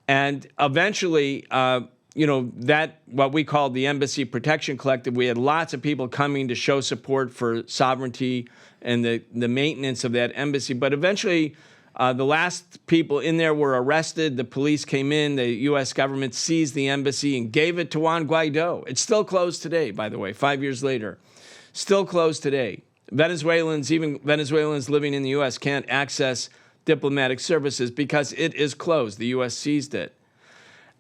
S1: And eventually, that what we called the Embassy Protection Collective, we had lots of people coming to show support for sovereignty and the maintenance of that embassy. But eventually, the last people in there were arrested. The police came in. The U.S. government seized the embassy and gave it to Juan Guaido. It's still closed today, by the way, 5 years later. Still closed today. Venezuelans, even Venezuelans living in the U.S., can't access diplomatic services because it is closed. The U.S. seized it.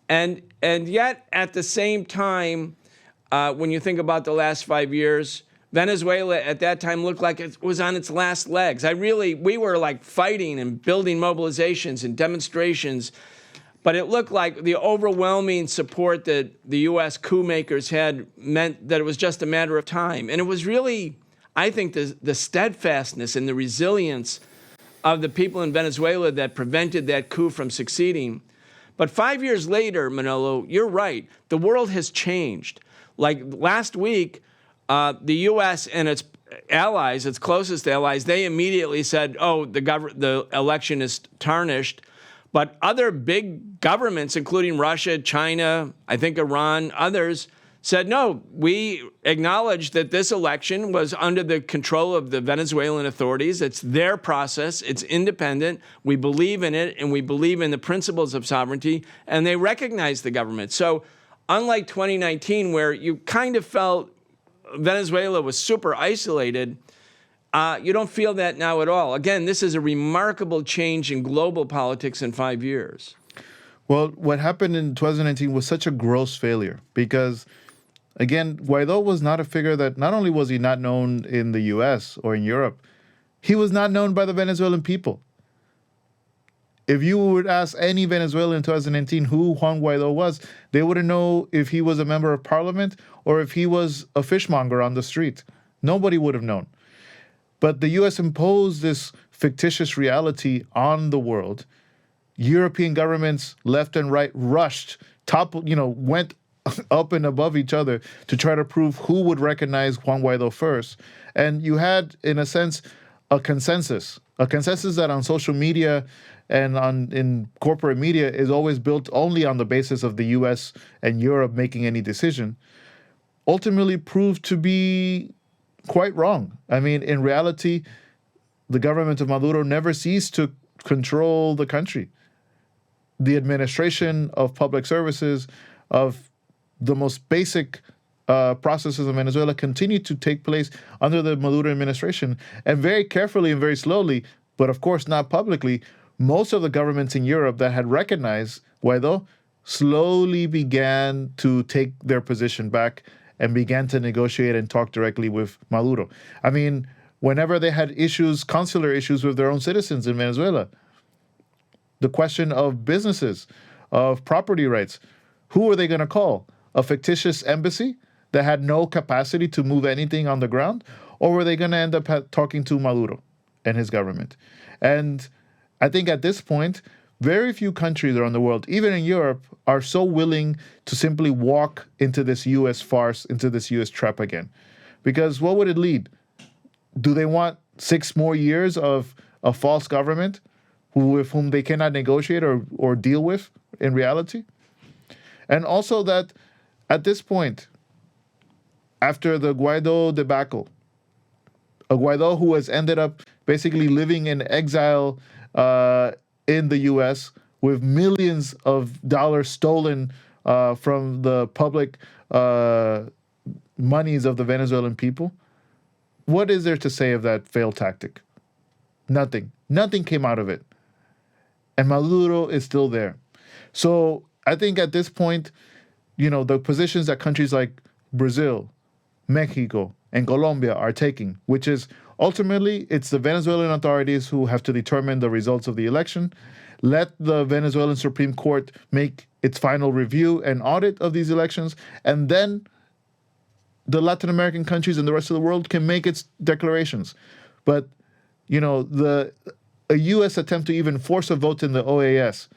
S1: And yet, at the same time, when you think about the last 5 years, Venezuela at that time looked like it was on its last legs. We were like fighting and building mobilizations and demonstrations, but it looked like the overwhelming support that the U.S. coup makers had meant that it was just a matter of time. And it was really, I think, the steadfastness and the resilience of the people in Venezuela that prevented that coup from succeeding. But 5 years later, Manolo, you're right. The world has changed. Like last week, the U.S. and its allies, its closest allies, they immediately said, oh, the election is tarnished. But other big governments, including Russia, China, I think Iran, others, said, no, we acknowledge that this election was under the control of the Venezuelan authorities. It's their process. It's independent. We believe in it, and we believe in the principles of sovereignty, and they recognize the government. So unlike 2019, where you kind of felt Venezuela was super isolated, you don't feel that now at all. Again, this is a remarkable change in global politics in 5 years.
S2: Well, what happened in 2019 was such a gross failure because, again, Guaido was not a figure that not only was he not known in the U.S. or in Europe, he was not known by the Venezuelan people. If you would ask any Venezuelan in 2019 who Juan Guaido was, they wouldn't know if he was a member of parliament or if he was a fishmonger on the street. Nobody would have known. But the U.S. imposed this fictitious reality on the world. European governments, left and right, went up and above each other to try to prove who would recognize Juan Guaido first. And you had, in a sense, a consensus that on social media and in corporate media is always built only on the basis of the U.S. and Europe making any decision, ultimately proved to be quite wrong. I mean, in reality, the government of Maduro never ceased to control the country. The administration of public services, of the most basic processes in Venezuela continued to take place under the Maduro administration. And very carefully and very slowly, but of course not publicly, most of the governments in Europe that had recognized Guaidó slowly began to take their position back and began to negotiate and talk directly with Maduro. I mean, whenever they had issues, consular issues with their own citizens in Venezuela, the question of businesses, of property rights, who were they going to call? A fictitious embassy that had no capacity to move anything on the ground? Or were they going to end up talking to Maduro and his government? And I think at this point, very few countries around the world, even in Europe, are so willing to simply walk into this U.S. farce, into this U.S. trap again. Because what would it lead? Do they want 6 more years of a false government with whom they cannot negotiate or deal with in reality? And also that at this point, after the Guaidó debacle, a Guaidó who has ended up basically living in exile in the U.S. with millions of dollars stolen from the public monies of the Venezuelan people, what is there to say of that failed tactic? Nothing. Nothing came out of it. And Maduro is still there. So I think at this point, the positions that countries like Brazil, Mexico, and Colombia are taking, which is ultimately it's the Venezuelan authorities who have to determine the results of the election. Let the Venezuelan Supreme Court make its final review and audit of these elections, and then the Latin American countries and the rest of the world can make its declarations. But, a U.S. attempt to even force a vote in the OAS,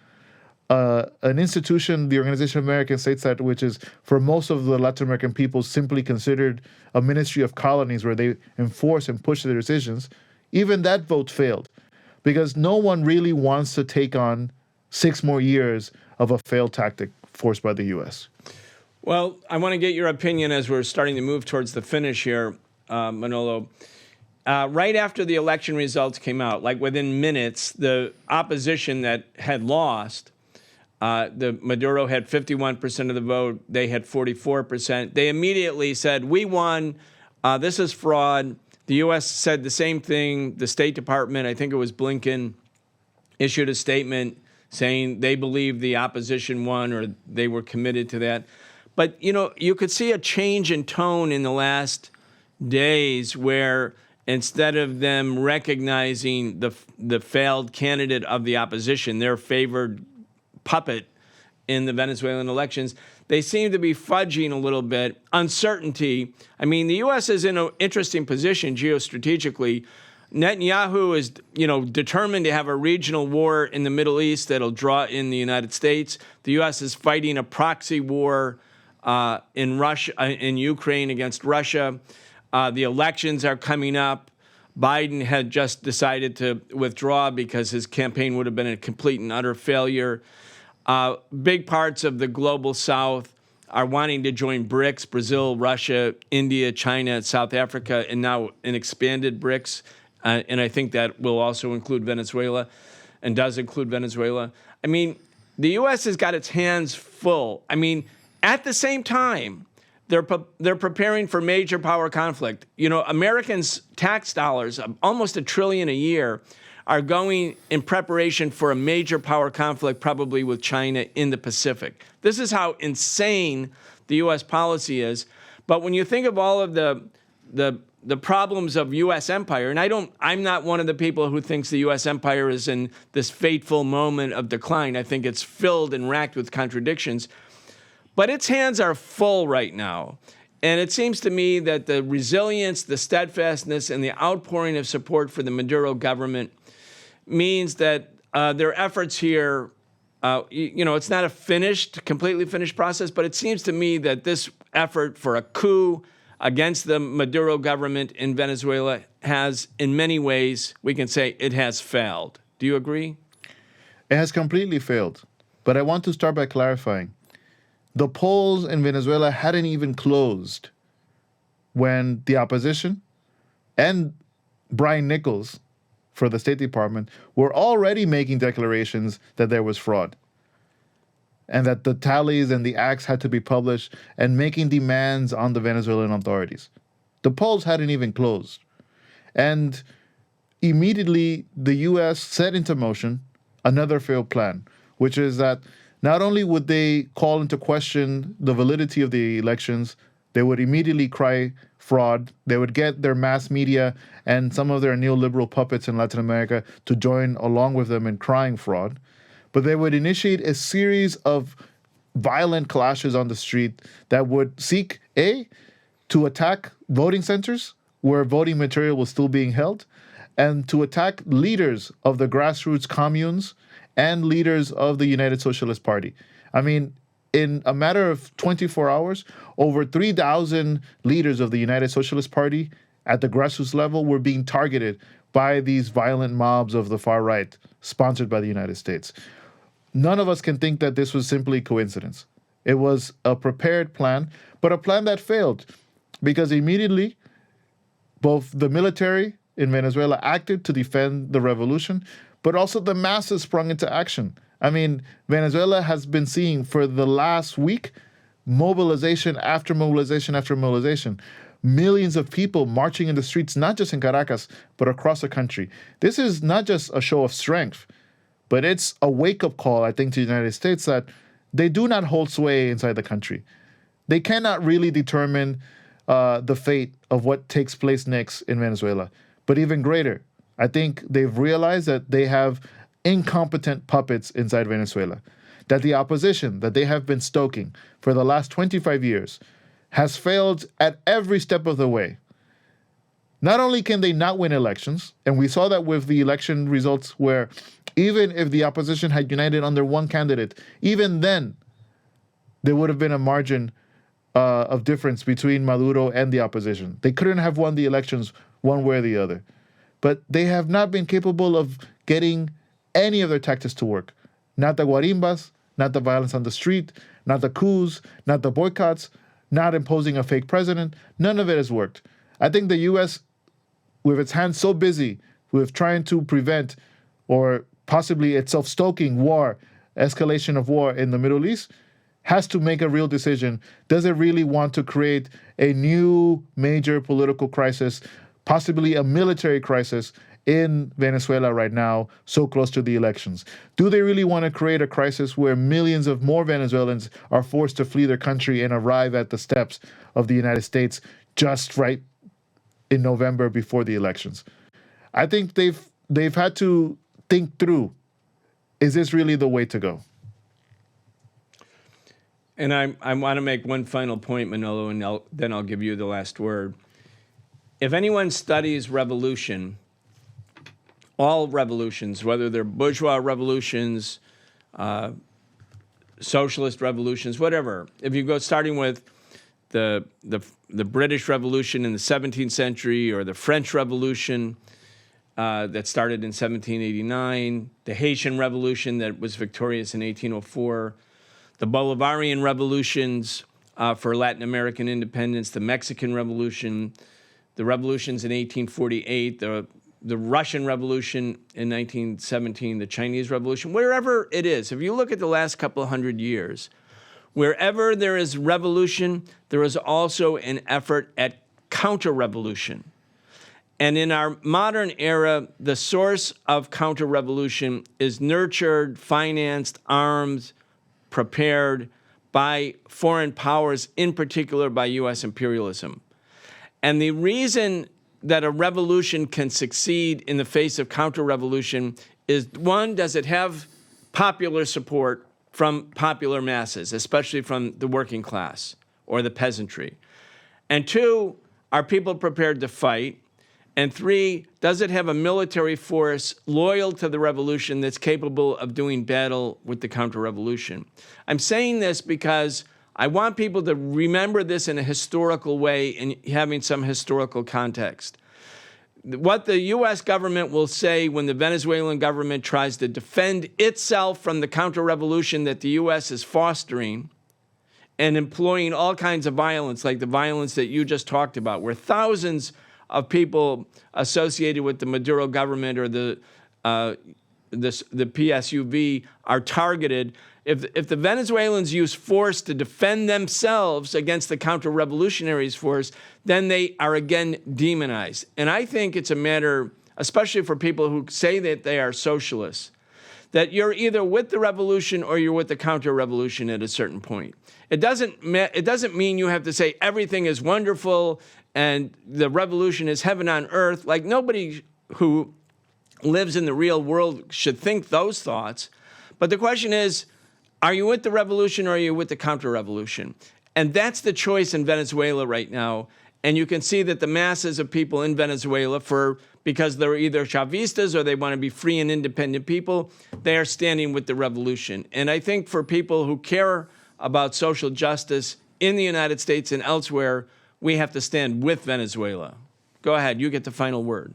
S2: an institution, the Organization of American States, which is for most of the Latin American people simply considered a ministry of colonies where they enforce and push their decisions, even that vote failed because no one really wants to take on 6 more years of a failed tactic forced by the U.S.
S1: Well, I want to get your opinion as we're starting to move towards the finish here, Manolo. Right after the election results came out, like within minutes, the opposition that had lost, the Maduro had 51% of the vote. They had 44%. They immediately said, we won. This is fraud. The U.S. said the same thing. The State Department, I think it was Blinken, issued a statement saying they believed the opposition won or they were committed to that. But, you could see a change in tone in the last days where instead of them recognizing the failed candidate of the opposition, their favored puppet in the Venezuelan elections, they seem to be fudging a little bit. Uncertainty. I mean, the U.S. is in an interesting position geostrategically. Netanyahu is, determined to have a regional war in the Middle East that'll draw in the United States. The U.S. is fighting a proxy war in Ukraine against Russia. The elections are coming up. Biden had just decided to withdraw because his campaign would have been a complete and utter failure. Big parts of the global South are wanting to join BRICS, Brazil, Russia, India, China, South Africa, and now an expanded BRICS. And I think that will also include Venezuela and does include Venezuela. I mean, the U.S. has got its hands full. I mean, at the same time, they're preparing for major power conflict. Americans' tax dollars, almost $1 trillion a year, are going in preparation for a major power conflict, probably with China in the Pacific. This is how insane the U.S. policy is. But when you think of all of the problems of U.S. empire, and I'm not one of the people who thinks the U.S. empire is in this fateful moment of decline. I think it's filled and racked with contradictions. But its hands are full right now. And it seems to me that the resilience, the steadfastness, and the outpouring of support for the Maduro government means that their efforts here, it's not a completely finished process, but it seems to me that this effort for a coup against the Maduro government in Venezuela has, in many ways, we can say it has failed. Do you agree?
S2: It has completely failed. But I want to start by clarifying. The polls in Venezuela hadn't even closed when the opposition, and Brian Nichols for the State Department were already making declarations that there was fraud and that the tallies and the acts had to be published and making demands on the Venezuelan authorities. The polls hadn't even closed. And immediately the U.S. set into motion another failed plan, which is that not only would they call into question the validity of the elections, they would immediately cry fraud. They would get their mass media and some of their neoliberal puppets in Latin America to join along with them in crying fraud. But they would initiate a series of violent clashes on the street that would seek, A, to attack voting centers where voting material was still being held, and to attack leaders of the grassroots communes and leaders of the United Socialist Party. I mean, in a matter of 24 hours, over 3,000 leaders of the United Socialist Party at the grassroots level were being targeted by these violent mobs of the far right, sponsored by the United States. None of us can think that this was simply coincidence. It was a prepared plan, but a plan that failed because immediately both the military in Venezuela acted to defend the revolution, but also the masses sprung into action. I mean, Venezuela has been seeing for the last week mobilization after mobilization after mobilization. Millions of people marching in the streets, not just in Caracas, but across the country. This is not just a show of strength, but it's a wake-up call, I think, to the United States that they do not hold sway inside the country. They cannot really determine the fate of what takes place next in Venezuela. But even greater, I think they've realized that they have incompetent puppets inside Venezuela, that the opposition that they have been stoking for the last 25 years has failed at every step of the way. Not only can they not win elections, and we saw that with the election results where even if the opposition had united under one candidate, even then there would have been a margin of difference between Maduro and the opposition. They couldn't have won the elections one way or the other. But they have not been capable of getting any of their tactics to work. Not the guarimbas, not the violence on the street, not the coups, not the boycotts, not imposing a fake president. None of it has worked. I think the U.S., with its hands so busy with trying to prevent or possibly itself stoking war, escalation of war in the Middle East, has to make a real decision. Does it really want to create a new major political crisis, possibly a military crisis in Venezuela right now, so close to the elections? Do they really want to create a crisis where millions of more Venezuelans are forced to flee their country and arrive at the steps of the United States just right in November before the elections? I think they've had to think through, is this really the way to go?
S1: And I want to make one final point, Manolo, and then I'll give you the last word. If anyone studies revolution, all revolutions, whether they're bourgeois revolutions, socialist revolutions, whatever, if you go starting with the British Revolution in the 17th century or the French Revolution that started in 1789, the Haitian Revolution that was victorious in 1804, the Bolivarian revolutions for Latin American independence, the Mexican Revolution, the revolutions in 1848, the Russian Revolution in 1917, the Chinese Revolution, wherever it is. If you look at the last couple of hundred years, wherever there is revolution, there is also an effort at counter-revolution. And in our modern era, the source of counter-revolution is nurtured, financed, armed, prepared by foreign powers, in particular by U.S. imperialism. And the reason that a revolution can succeed in the face of counter-revolution is, one, does it have popular support from popular masses, especially from the working class or the peasantry? And two, are people prepared to fight? And three, does it have a military force loyal to the revolution that's capable of doing battle with the counter-revolution? I'm saying this because I want people to remember this in a historical way and having some historical context. What the U.S. government will say when the Venezuelan government tries to defend itself from the counter-revolution that the U.S. is fostering and employing all kinds of violence, like the violence that you just talked about, where thousands of people associated with the Maduro government or the PSUV are targeted. If the Venezuelans use force to defend themselves against the counter-revolutionaries force, then they are again demonized. And I think it's a matter, especially for people who say that they are socialists, that you're either with the revolution or you're with the counter-revolution at a certain point. It doesn't mean you have to say everything is wonderful and the revolution is heaven on earth. Like, nobody who lives in the real world should think those thoughts. But the question is, are you with the revolution or are you with the counter-revolution? And that's the choice in Venezuela right now. And you can see that the masses of people in Venezuela, because they're either Chavistas or they want to be free and independent people, they are standing with the revolution. And I think for people who care about social justice in the United States and elsewhere, we have to stand with Venezuela. Go ahead, you get the final word.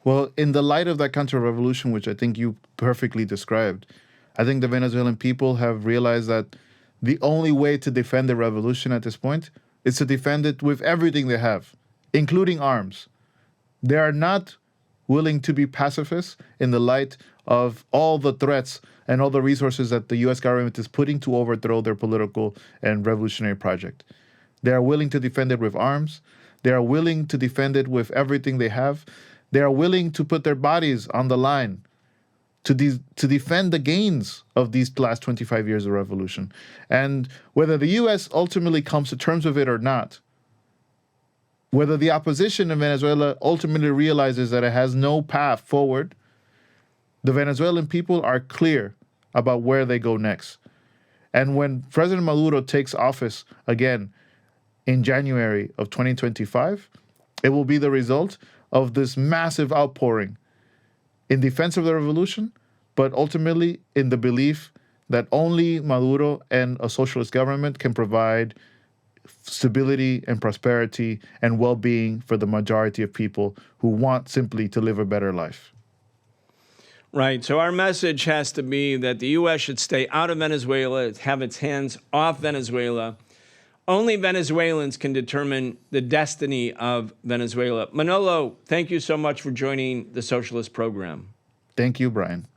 S2: Well, in the light of that counter-revolution, which I think you perfectly described, I think the Venezuelan people have realized that the only way to defend the revolution at this point is to defend it with everything they have, including arms. They are not willing to be pacifists in the light of all the threats and all the resources that the U.S. government is putting to overthrow their political and revolutionary project. They are willing to defend it with arms. They are willing to defend it with everything they have. They are willing to put their bodies on the line to defend the gains of these last 25 years of revolution. And whether the U.S. ultimately comes to terms with it or not, whether the opposition in Venezuela ultimately realizes that it has no path forward, the Venezuelan people are clear about where they go next. And when President Maduro takes office again in January of 2025, it will be the result of this massive outpouring in defense of the revolution, but ultimately in the belief that only Maduro and a socialist government can provide stability and prosperity and well-being for the majority of people who want simply to live a better life.
S1: Right. So our message has to be that the U.S. should stay out of Venezuela, have its hands off Venezuela. Only Venezuelans can determine the destiny of Venezuela. Manolo, thank you so much for joining the Socialist Program.
S2: Thank you, Brian.